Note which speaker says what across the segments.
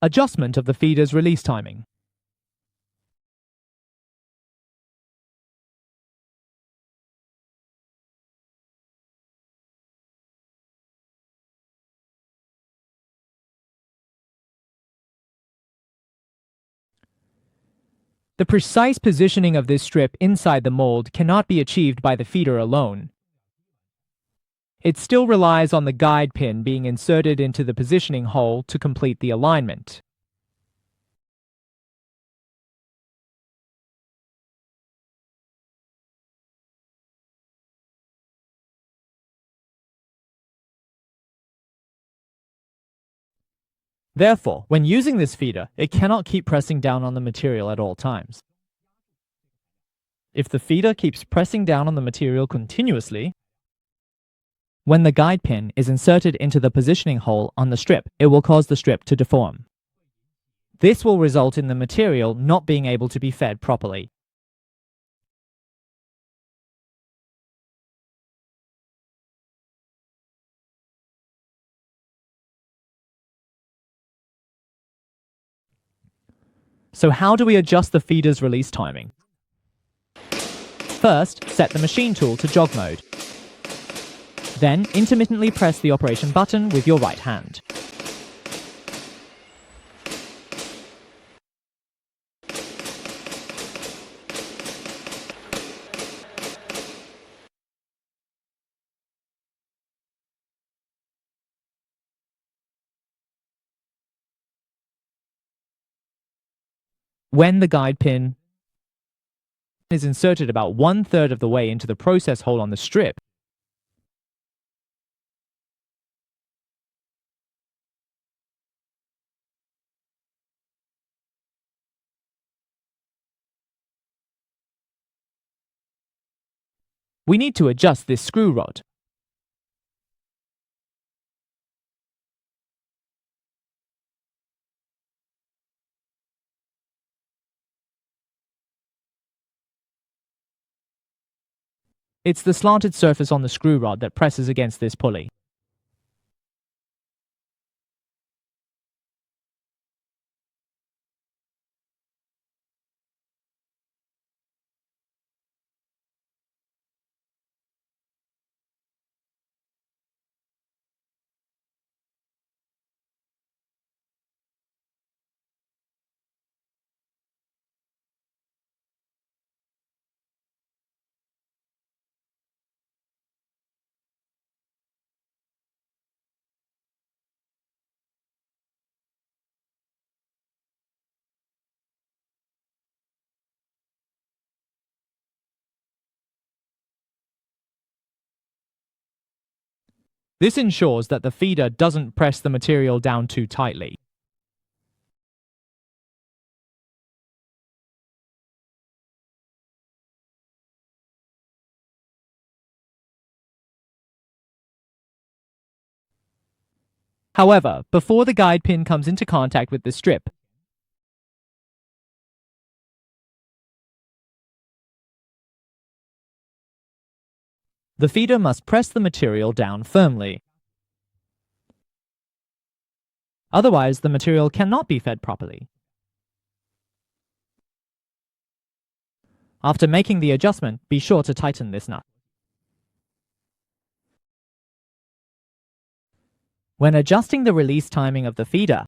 Speaker 1: Adjustment of the feeder's release timing. The precise positioning of this strip inside the mold cannot be achieved by the feeder alone. It still relies on the guide pin being inserted into the positioning hole to complete the alignment. Therefore, when using this feeder, it cannot keep pressing down on the material at all times. If the feeder keeps pressing down on the material continuously, when the guide pin is inserted into the positioning hole on the strip, it will cause the strip to deform. This will result in the material not being able to be fed properly. So how do we adjust the feeder's release timing? First, set the machine tool to jog mode. Then, intermittently press the operation button with your right hand. When the guide pin is inserted about 1/3 of the way into the process hole on the strip, we need to adjust this screw rod. It's the slanted surface on the screw rod that presses against this pulley. This ensures that the feeder doesn't press the material down too tightly. However, before the guide pin comes into contact with the strip, the feeder must press the material down firmly. Otherwise, the material cannot be fed properly. After making the adjustment, be sure to tighten this nut. When adjusting the release timing of the feeder,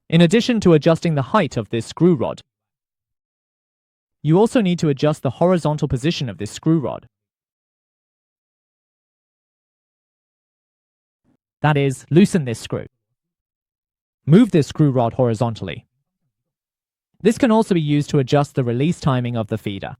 Speaker 1: in addition to adjusting the height of this screw rod, you also need to adjust the horizontal position of this screw rod. That is, loosen this screw. Move this screw rod horizontally. This can also be used to adjust the release timing of the feeder.